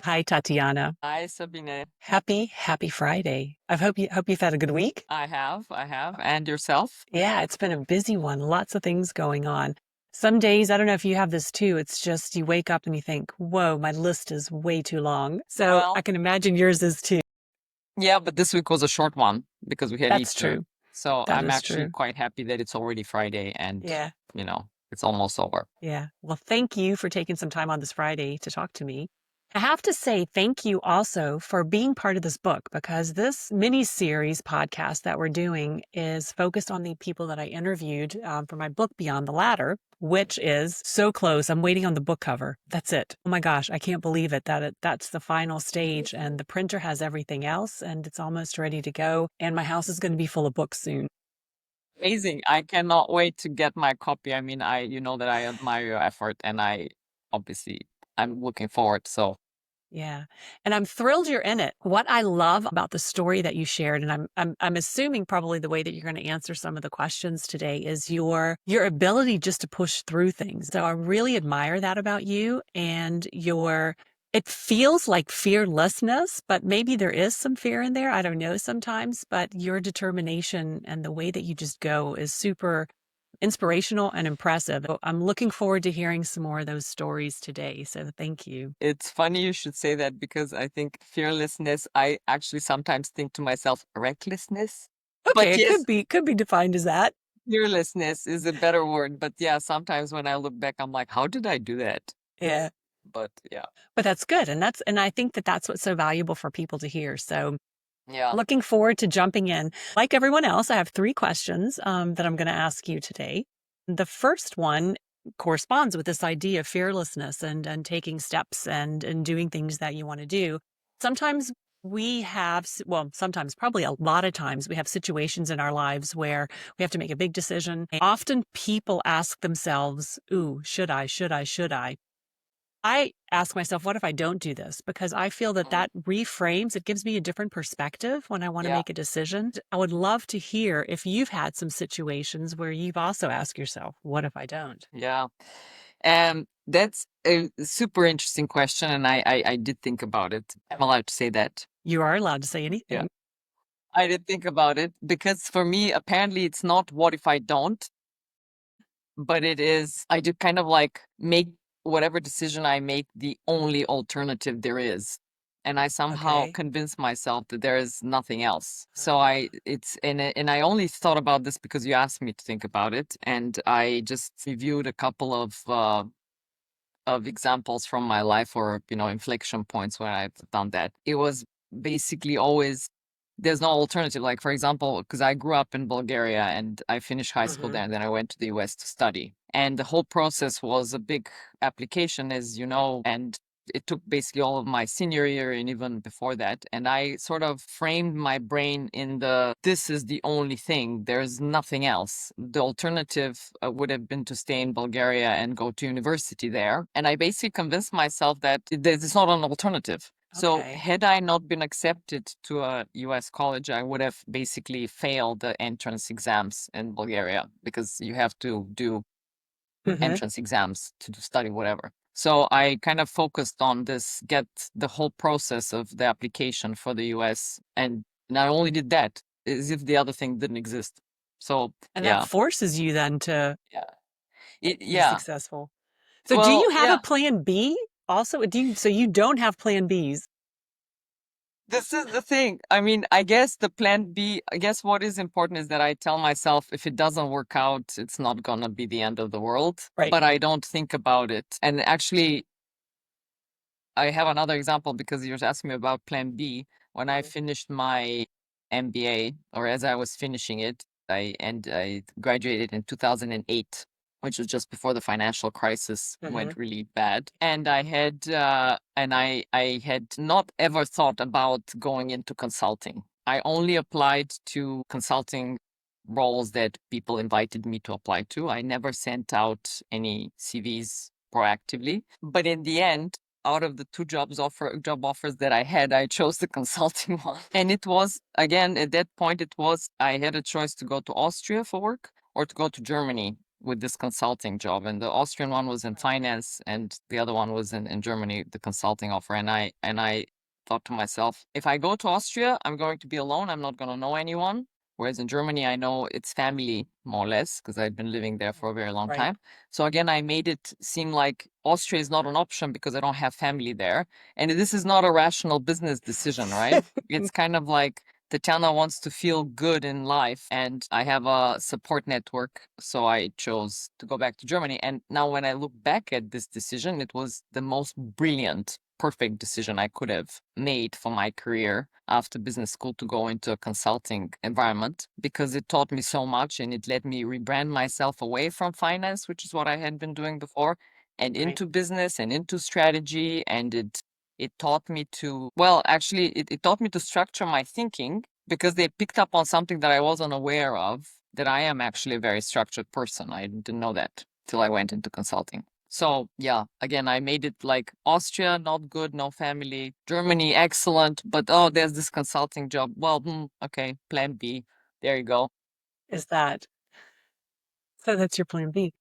Hi, Tatyana. Hi, Sabine. Happy Friday. I hope you've had a good week. I have. And yourself? Yeah, it's been a busy one. Lots of things going on. Some days, I don't know if you have this too, it's just you wake up and you think, whoa, my list is way too long. So I Well, can imagine yours is too. yeah, but this week was a short one because we had That's Easter. true. So That I'm is actually true. quite happy that it's already Friday and, Yeah. it's almost over. Yeah. Well, thank you for taking some time on this Friday to talk to me. I have to say thank you also for being part of this book because this mini series podcast that we're doing is focused on the people that I interviewed for my book Beyond the Ladder, which is so close. I'm waiting on the book cover. That's it. Oh my gosh, I can't believe it that's the final stage and the printer has everything else and it's almost ready to go and my house is going to be full of books soon. Amazing. I cannot wait to get my copy. I mean, you know that I admire your effort and obviously, I'm looking forward. So, Yeah. And I'm thrilled you're in it. What I love about the story that you shared, and I'm assuming probably the way that you're going to answer some of the questions today is your ability just to push through things. So I really admire that about you and your it feels like fearlessness, but maybe there is some fear in there. I don't know sometimes, but your determination and the way that you just go is super inspirational and impressive. So I'm looking forward to hearing some more of those stories today. So thank you. it's funny you should say that because I think fearlessness, I actually sometimes think to myself, recklessness. But Okay, it yes, could be defined as that. fearlessness is a better word, but yeah, sometimes when I look back, I'm like, how did I do that? Yeah. But yeah, But that's good. And I think that that's what's so valuable for people to hear. So yeah. looking forward to jumping in. Like everyone else, I have three questions that I'm going to ask you today. The first one corresponds with this idea of fearlessness and taking steps and doing things that you want to do. Sometimes we have, well, sometimes, probably a lot of times, we have situations in our lives where we have to make a big decision. Often people ask themselves, ooh, should I, should I, should I? I ask myself, what if I don't do this? Because I feel that Mm, that reframes, it gives me a different perspective when I want to yeah, make a decision. I would love to hear if you've had some situations where you've also asked yourself, what if I don't? yeah. That's a super interesting question, and I did think about it. I'm allowed to say that. You are allowed to say Yeah, anything. I did think about it because for me, apparently, it's not what if I don't, but it is, I do kind of like make whatever decision I make the only alternative there is. And I somehow Okay. convince myself that there is nothing else. So and I only thought about this because you asked me to think about it. And I just reviewed a couple of examples from my life or, inflection points where I've done that. It was basically always there's no alternative. Like, for example, because I grew up in Bulgaria and I finished high school Hmm. there, and then I went to the US to study. And the whole process was a big application, as you know, and it took basically all of my senior year and even before that. And I sort of framed my brain in this is the only thing, there's nothing else. The alternative would have been to stay in Bulgaria and go to university there. And I basically convinced myself that it's not an alternative. So, Okay. had I not been accepted to a US college, I would have basically failed the entrance exams in Bulgaria because you have to do Hmm. entrance exams to study whatever. So, I kind of focused on get the whole process of the application for the US. And I only did that as if the other thing didn't exist. So, And that yeah, forces you then to yeah, be yeah. successful. So do Well, you have a yeah. plan B also? So you don't have plan Bs? This is the thing. I mean, I guess the plan B, I guess what is important is that I tell myself if it doesn't work out, it's not gonna be the end of the world, Right. but I don't think about it. And actually, I have another example because you're asking me about plan B. When I finished my MBA, or as I was finishing it, I graduated in 2008, which was just before the financial crisis Hmm. went really bad. And I had not ever thought about going into consulting. I only applied to consulting roles that people invited me to apply to. I never sent out any CVs proactively. But in the end, out of the two job offers that I had, I chose the consulting one. And it was, again, at that point, I had a choice to go to Austria for work or to go to Germany, with this consulting job, and the Austrian one was in finance, and the other one was in Germany, the consulting offer. And I thought to myself, if I go to Austria, I'm going to be alone. I'm not going to know anyone. Whereas in Germany, I know it's family more or less because I've been living there for a very long Right. time. So again, I made it seem like Austria is not an option because I don't have family there. And this is not a rational business decision, right? It's kind of like Tatyana wants to feel good in life, and I have a support network. So I chose to go back to Germany. And now, when I look back at this decision, it was the most brilliant, perfect decision I could have made for my career after business school to go into a consulting environment because it taught me so much and it let me rebrand myself away from finance, which is what I had been doing before, and Right. into business and into strategy. And it taught me to, well, actually, it taught me to structure my thinking because they picked up on something that I wasn't aware of, that I am actually a very structured person. I didn't know that till I went into consulting. So yeah, again, I made it like Austria, not good, no family. Germany, excellent, but oh, there's this consulting job. Well, okay, plan B. There you go. Is that so that's your plan B.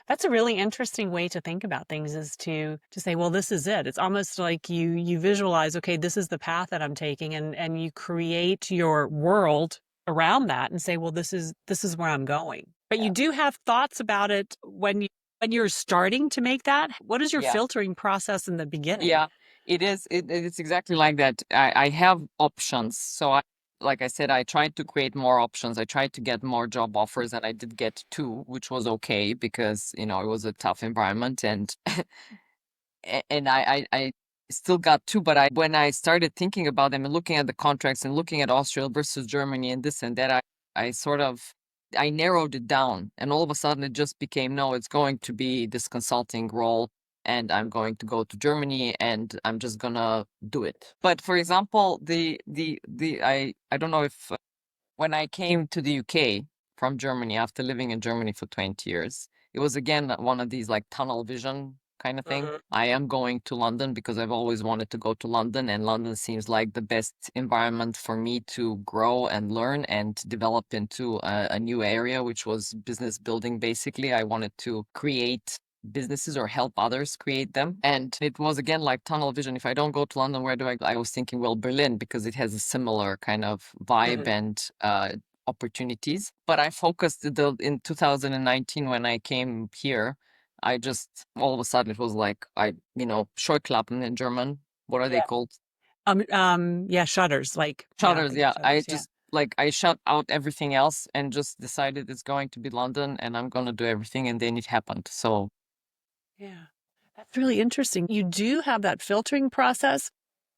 That's a really interesting way to think about things is to say, well, this is it. It's almost like you visualize, okay, this is the path that I'm taking and you create your world around that and say, well, this is where I'm going. But you Yeah. do have thoughts about it when you're starting to make that. What is your Yeah. filtering process in the beginning? Yeah, it is. It's exactly like that. I have options. So like I said, I tried to create more options. I tried to get more job offers, and I did get two, which was okay because, it was a tough environment, and and I still got two. But when I started thinking about them and looking at the contracts and looking at Austria versus Germany and this and that, I sort of I narrowed it down, and all of a sudden it just became, no, it's going to be this consulting role, and I'm going to go to Germany and I'm just gonna do it. But for example, I don't know if when I came to the UK from Germany after living in Germany for 20 years, it was again one of these like tunnel vision kind of thing. Mhm. I am going to London because I've always wanted to go to London, and London seems like the best environment for me to grow and learn and develop into a new area, which was business building. Basically, I wanted to create businesses or help others create them. And it was again like tunnel vision. If I don't go to London, where do I go? I was thinking, well, Berlin, because it has a similar kind of vibe Mhm. and opportunities. But I focused in 2019 when I came here. I just all of a sudden it was like Scheuklappen in German. What are they Yeah. called? Yeah, shutters, like yeah, I Shutters. think Yeah, I shutters, yeah. just like I shut out everything else and just decided it's going to be London and I'm gonna do everything, and then it happened. So Yeah. That's really interesting. You do have that filtering process,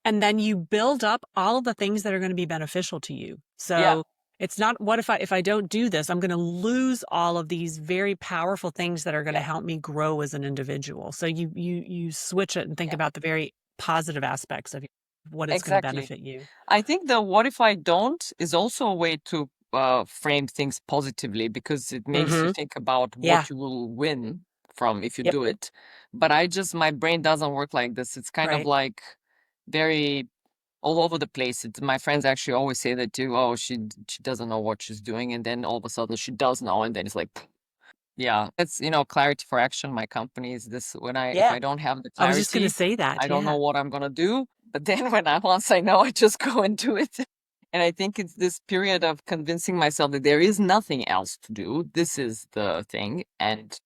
and then you build up all of the things that are going to be beneficial to you. yeah, So it's not what if I don't do this, I'm going to lose all of these very powerful things that are going to yeah, help me grow as an individual. So you switch it and think yeah, about the very positive aspects of what it's going to exactly. benefit you. I think the what if I don't is also a way to frame things positively because it makes you Mm-hmm. think about Yeah. what you will win from if you Yep. do it. But my brain doesn't work like this. It's kind of Right. like very all over the place. My friends actually always say that too. Oh, she doesn't know what she's doing, and then all of a sudden she does know, and then it's like, yeah, it's clarity for action. My company is this. If Yeah. I don't have the I was just going to clarity, say that. I don't Yeah. know what I'm gonna do. But then when once I know, I just go and do it. And I think it's this period of convincing myself that there is nothing else to do. This is the thing, and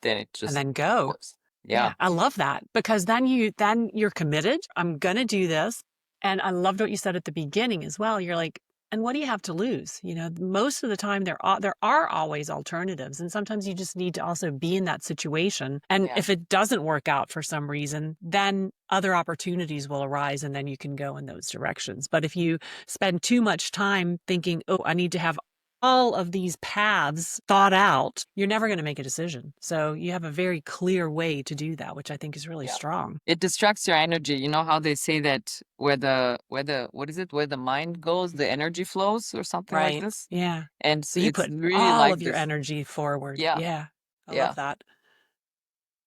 then it And just then go. works. Yeah, Yeah, I love that because then you're committed. I'm gonna do this. And I loved what you said at the beginning as well. You're like, and what do you have to lose? Most of the time there are always alternatives. And sometimes you just need to also be in that situation. And yeah, if it doesn't work out for some reason, then other opportunities will arise and then you can go in those directions. But if you spend too much time thinking, oh, I need to have all of these paths thought out, you're never going to make a decision. So you have a very clear way to do that, which I think is really yeah. strong. It distracts your energy. You know how they say that where the what is it? Where the mind goes, the energy flows, or something like Right. this. Yeah. And So you it's put really all like of your this. energy forward. Yeah, Yeah. I yeah, love that.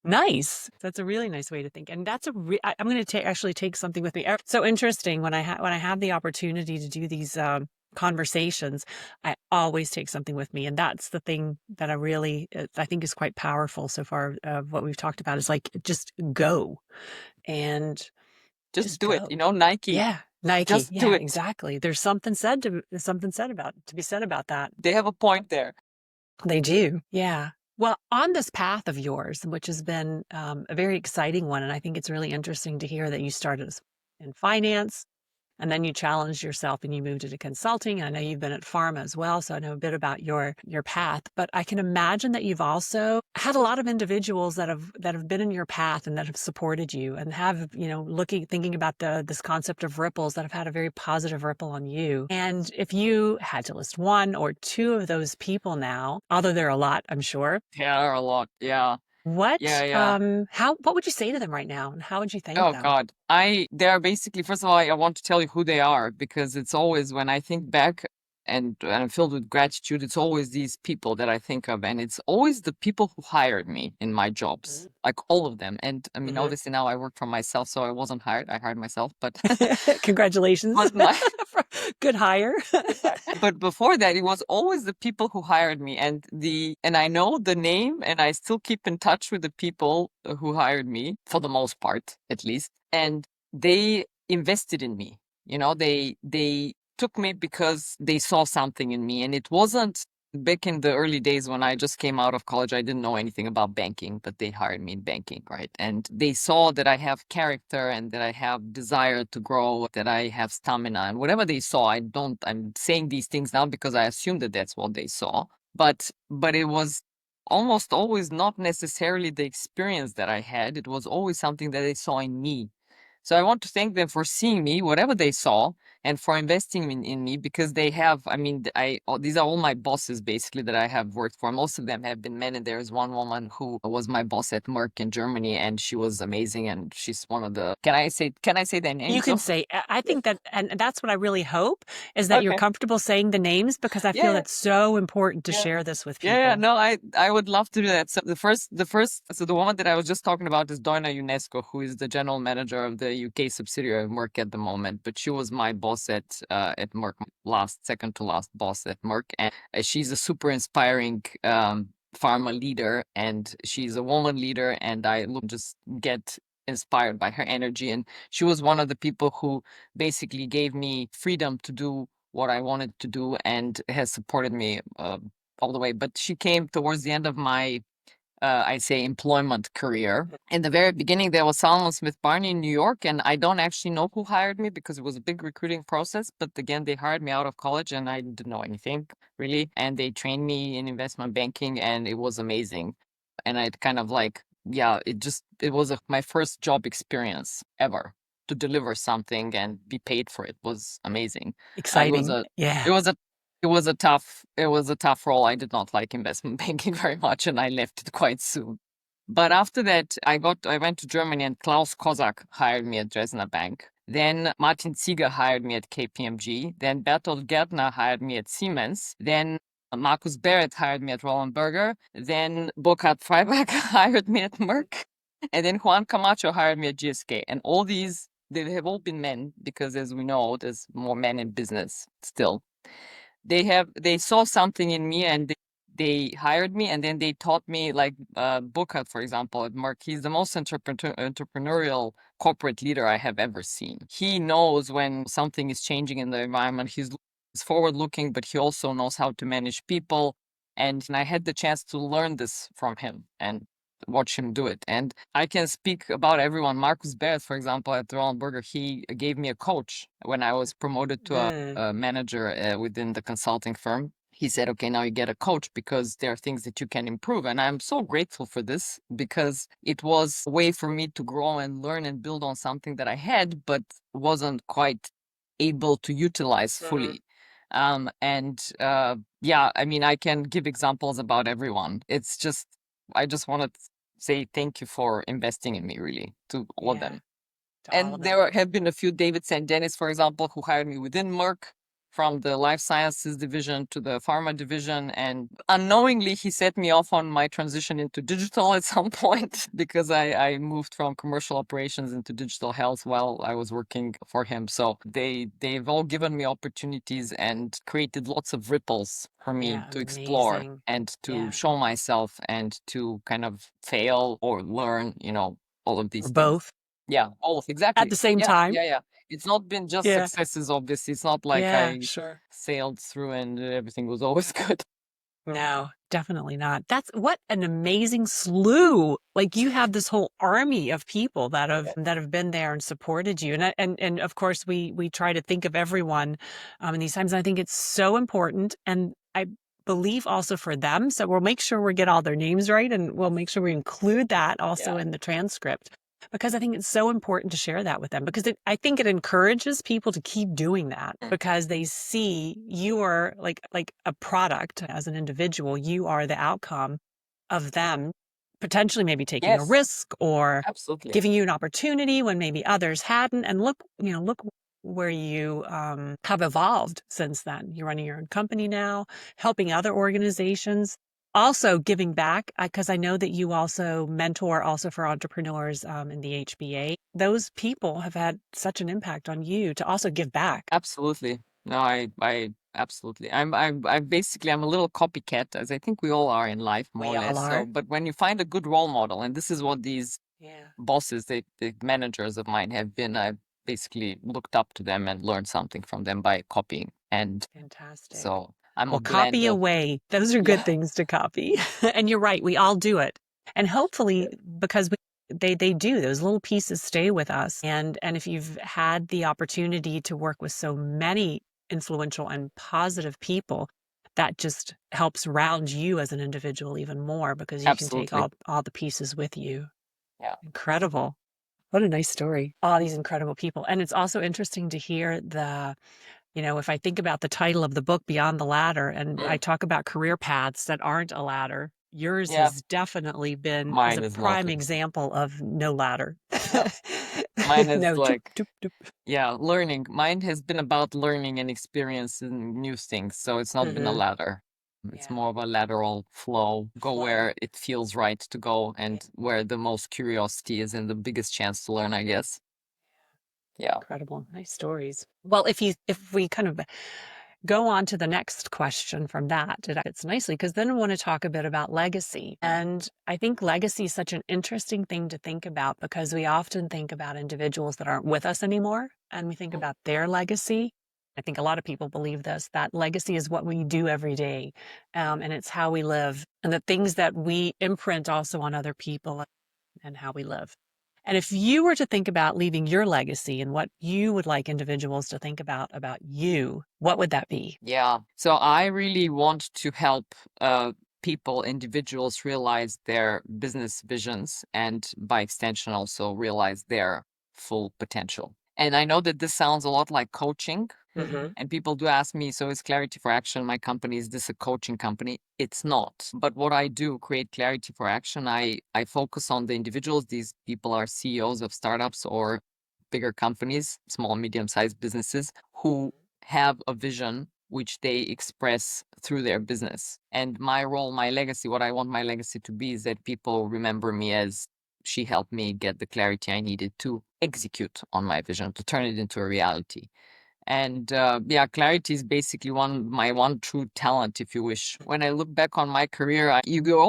Nice. That's a really nice way to think. And I'm going to actually take something with me. So interesting when I have the opportunity to do these conversations, I always take something with me. And that's the thing that I really, I think is quite powerful so far of what we've talked about is like, just go and Just just do it, go. Nike, Yeah. Nike. just do Yeah, it. exactly. There's to be said about that. They have a point there. They do. Yeah. Well, on this path of yours, which has been a very exciting one, and I think it's really interesting to hear that you started in finance and then you challenged yourself and you moved into consulting. I know you've been at pharma as well, so I know a bit about your path. But I can imagine that you've also had a lot of individuals that have been in your path and that have supported you and have, thinking about this concept of ripples that have had a very positive ripple on you. And if you had to list one or two of those people now, although there are a lot, I'm sure, There are a lot. Yeah. what Yeah, yeah. what would you say to them right now? And how would you thank Oh them? God. They are basically, first of all, I want to tell you who they are because it's always when I think back and I'm filled with gratitude, it's always these people that I think of. And it's always the people who hired me in my jobs, like all of them. And I mean, Mm-hmm. obviously now I work for myself, so I wasn't hired. I hired myself, but Congratulations. but my Good hire. but before that, it was always the people who hired me, and I know the name, and I still keep in touch with the people who hired me for the most part, at least. And they invested in me. They took me because they saw something in me, and it wasn't back in the early days when I just came out of college. I didn't know anything about banking, but they hired me in banking, right? And they saw that I have character and that I have desire to grow, that I have stamina, and whatever they saw. I'm saying these things now because I assume that that's what they saw. But it was almost always not necessarily the experience that I had. It was always something that they saw in me. So I want to thank them for seeing me, whatever they saw, and for investing in me because they have, I mean, these are all my bosses basically that I have worked for. Most of them have been men, and there's one woman who was my boss at Merck in Germany, and she was amazing, and she's one of the, can I say their You names? can So, say, I think that, and that's what I really hope is that you're okay. comfortable saying the names because I feel Yeah, that's so important to yeah. share this with Yeah, yeah, people. no, I would love to do that. So so the woman that I was just talking about is Doina UNESCO, who is the general manager of the UK subsidiary of Merck at the moment. But she was my boss at Merck, second to last boss at Merck, and she's a super inspiring pharma leader, and she's a woman leader, and just get inspired by her energy. And she was one of the people who basically gave me freedom to do what I wanted to do and has supported me all the way. But she came towards the end of my, I'd say, employment career. In the very beginning, there was Salomon Smith Barney in New York, and I don't actually know who hired me because it was a big recruiting process. But again, they hired me out of college, and I didn't know anything really, and they trained me in investment banking, and it was amazing. And I'd kind of like, yeah, it was my first job experience ever. To deliver something and be paid for it was amazing. It was Exciting. a it Yeah. was a it was a tough role. I did not like investment banking very much, and I left it quite soon. But after that, I went to Germany, and Klaus Kozak hired me at Dresdner Bank. Then Martin Ziege hired me at KPMG. Then Bertolt Gärtner hired me at Siemens. Then Markus Barrett hired me at Roland Berger. Then Burkhard Freiberg hired me at Merck. And then Juan Camacho hired me at GSK. And all these, they have all been men because, as we know, there's more men in business still. They saw something in me, and they hired me, and then they taught me, like Burkhard, for example, at Merck. He's the most entrepreneurial corporate leader I have ever seen. He knows when something is changing in the environment. He's forward looking, but he also knows how to manage people. And I had the chance to learn this from him and watch him do it. And I can speak about everyone. Markus Barrett, for example, at Roland Berger, he gave me a coach when I was promoted to Mm. a manager within the consulting firm. He said, okay, now you get a coach because there are things that you can improve. And I'm so grateful for this because it was a way for me to grow and learn and build on something that I had, but wasn't quite able to utilize Mhm. fully. Yeah, I mean, I can give examples about everyone. I just want to say thank you for investing in me, really, to all of Yeah. them. To all of And them. there have been a few, David St. Dennis, for example, who hired me within Merck. from the life sciences division to the pharma division. And unknowingly, he set me off on my transition into digital at some point because I moved from commercial operations into digital health while I was working for him. So they've all given me opportunities and created lots of ripples for me Yeah, to explore amazing. and to Yeah. show myself and to kind of fail or learn, all of Or these things. both Yeah, both, at exactly. the same Yeah, time. yeah, yeah. It's not been just Yeah. successes, obviously. It's not like Yeah, I sure. sailed through and everything was always good. No, definitely not. That's what an amazing slew. Like you have this whole army of people that have been there and supported you. And of course we try to think of everyone in these times. And I think it's so important. And I believe also for them. So we'll make sure we get all their names right and we'll make sure we include that also Yeah. in the transcript. Because I think it's so important to share that with them because I think it encourages people to keep doing that Mm. because they see you are like a product as an individual. You are the outcome of them potentially maybe taking a Yes, risk or absolutely. giving you an opportunity when maybe others hadn't. And look where you have evolved since then. You're running your own company now, helping other organizations also giving back because I know that you also mentor also for entrepreneurs in the HBA. Those people have had such an impact on you to also give back. Absolutely. No, I absolutely. I'm a little copycat, as I think we all are in life, more We or all less. So, are. but when you find a good role model, and this is what these Yeah, bosses, the managers of mine have been, I basically looked up to them and learned something from them by copying. And fantastic. so I'm a Well, blend copy of, away. Those are good yeah, things to copy. And you're right, we all do it. And hopefully because they do, those little pieces stay with us. And if you've had the opportunity to work with so many influential and positive people, that just helps round you as an individual even more because you can take absolutely. all the pieces with you. Yeah. Incredible. What a nice story. All these incredible people. And it's also interesting to hear if I think about the title of the book, Beyond the Ladder, and I Mm. talk about career paths that aren't a ladder, yours Yeah. has definitely been as Mine a is not. prime example of no ladder. Yeah. Mine is No, doop, like, doop, doop. yeah, learning. Mine has been about learning and experiencing new things. So it's not been a Mhm. ladder. It's Yeah, more of a lateral flow. Go flow. where it feels right to go Yeah, and where the most curiosity is and the biggest chance to learn, I guess. Yeah. incredible. Nice stories. Well, if we kind of go on to the next question from that, it fits nicely because then I want to talk a bit about legacy. And I think legacy is such an interesting thing to think about because we often think about individuals that aren't with us anymore and we think about their legacy. I think a lot of people believe this, that legacy is what we do every day, and it's how we live and the things that we imprint also on other people and how we live. And if you were to think about leaving your legacy and what you would like individuals to think about you, what would that be? Yeah. So I really want to help people, individuals realize their business visions and by extension also realize their full potential. And I know that this sounds a lot like coaching. Hmm. And people do ask me, so is Clarity for Action my company? Is this a coaching company? It's not. But what I do, create Clarity for Action, I focus on the individuals. These people are CEOs of startups or bigger companies, small, medium-sized businesses who have a vision which they express through their business. And my role, my legacy, what I want my legacy to be is that people remember me as she helped me get the clarity I needed to execute on my vision, to turn it into a reality. And yeah, clarity is basically my one true talent, if you wish. When I look back on my career, you go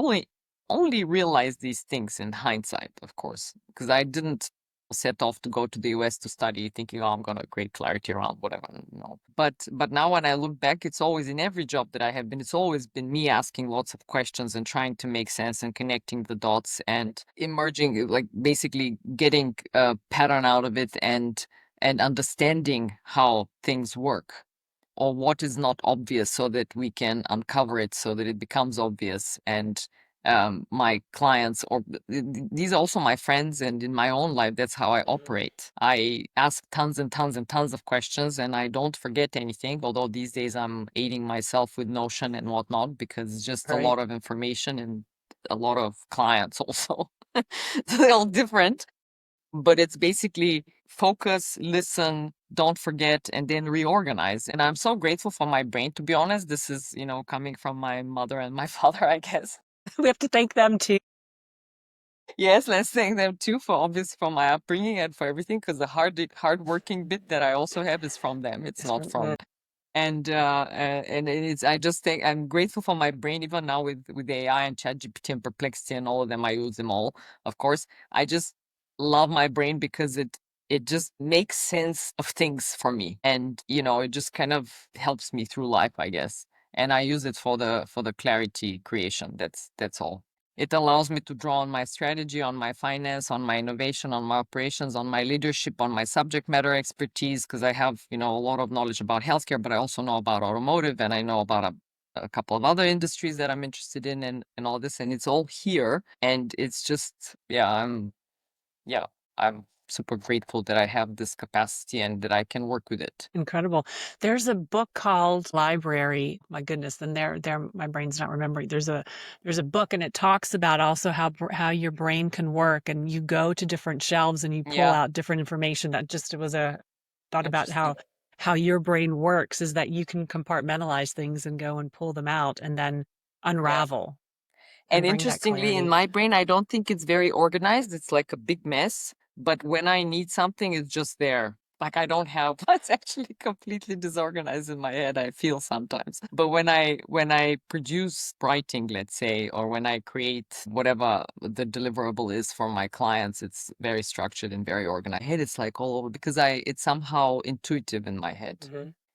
only realize these things in hindsight, of course, because I didn't set off to go to the US to study thinking, oh, I'm gonna create clarity around whatever. No. But now when I look back, it's always in every job that I have been, it's always been me asking lots of questions and trying to make sense and connecting the dots and emerging, like basically getting a pattern out of it and understanding how things work or what is not obvious so that we can uncover it so that it becomes obvious. And my clients or these are also my friends, and in my own life that's how I operate. I ask tons and tons and tons of questions and I don't forget anything, although these days I'm aiding myself with Notion and whatnot because it's just a Right. lot of information and a lot of clients also. So they're all different. but it's basically focus, listen, don't forget, and then reorganize. And I'm so grateful for my brain, to be honest. This is, coming from my mother and my father, I guess. We have to thank them too. Yes, let's thank them too for obviously for my upbringing and for everything, because the hard working bit that I also have is from them. It's It's not from from. And it's, I just think I'm grateful for my brain even now with AI and ChatGPT and Perplexity and all of them. I use them all, of course. I just love my brain because it just makes sense of things for me, and it just kind of helps me through life, I guess. And I use it for the clarity creation. That's all. It allows me to draw on my strategy, on my finance, on my innovation, on my operations, on my leadership, on my subject matter expertise, because I have, a lot of knowledge about healthcare, but I also know about automotive, and I know about a couple of other industries that I'm interested in, and all this, and it's all here. And it's just, yeah, I'm super grateful that I have this capacity and that I can work with it. incredible. There's a book called Library. My goodness, and my brain's not remembering. There's a book, and it talks about also how your brain can work, and you go to different shelves and you pull Yeah, out different information. That just was a thought about interesting. how your brain works, is that you can compartmentalize things and go and pull them out and then Yeah. unravel And and bring that interestingly, in clarity. my brain, I don't think it's very organized. It's like a big mess. But when I need something, it's just there. Like I don't have, it's actually completely disorganized in my head, I feel sometimes. But when I produce writing, let's say, or when I create whatever the deliverable is for my clients, it's very structured and very organized. Head, it's like all over because it's somehow intuitive in my head.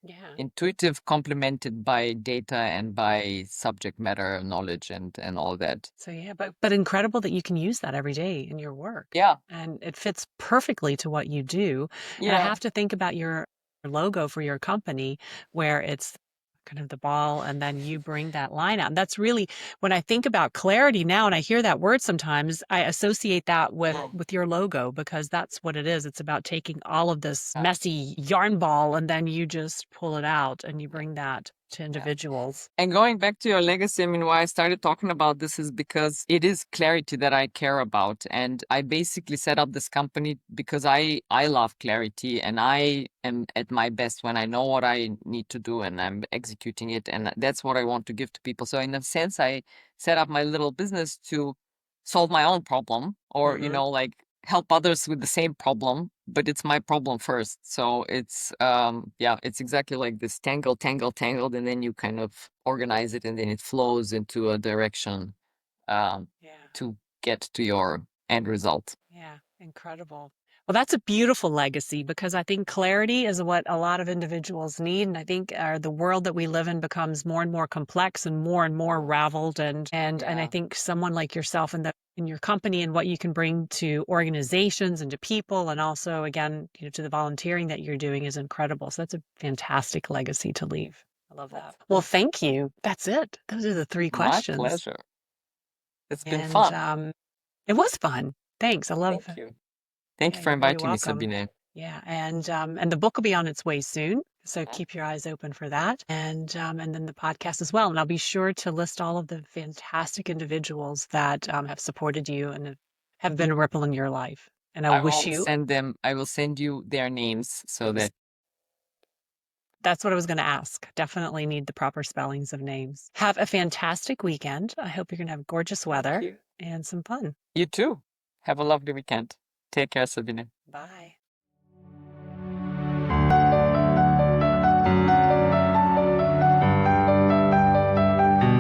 Yeah. Intuitive complemented by data and by subject matter knowledge and all that. So yeah, but incredible that you can use that every day in your work. Yeah. And it fits perfectly to what you do. And I Yeah. have to think about your logo for your company, where it's kind of the ball and then you bring that line out. And that's really, when I think about clarity now and I hear that word sometimes, I associate that with your logo, because that's what it is. It's about taking all of this Yeah. messy yarn ball and then you just pull it out and you Yeah. bring that to Yeah. individuals. And going back to your legacy, I mean, why I started talking about this is because it is clarity that I care about. And I basically set up this company because I love clarity, and I am at my best when I know what I need to do and I'm executing it. And that's what I want to give to people. So in a sense, I set up my little business to solve my own problem, or, like help others with the same problem, but it's my problem first. So it's exactly like this tangled, and then you kind of organize it, and then it flows into a direction um Yeah. to get to your end result. Yeah, incredible. Well, that's a beautiful legacy, because I think clarity is what a lot of individuals need. And I think the world that we live in becomes more and more complex and more raveled. And I Yeah. think someone like yourself in your company and what you can bring to organizations and to people, and also again, to the volunteering that you're doing, is incredible. So that's a fantastic legacy to leave. I love that. Well, thank you. That's it. Those are the three My questions. pleasure. It's been And fun. it was fun. Thanks. I love. Thank you. Thank Yeah, you for you're very inviting me, welcome. Sabine. Yeah, and the book will be on its way soon, so keep your eyes open for that, and then the podcast as well. And I'll be sure to list all of the fantastic individuals that have supported you and have been a ripple in your life. And I wish you. I will send you their names so that. That's what I was going to ask. Definitely need the proper spellings of names. Have a fantastic weekend. I hope you're going to have gorgeous Thank weather you. and some fun. You too. Have a lovely weekend. Take care, Sabine. Bye.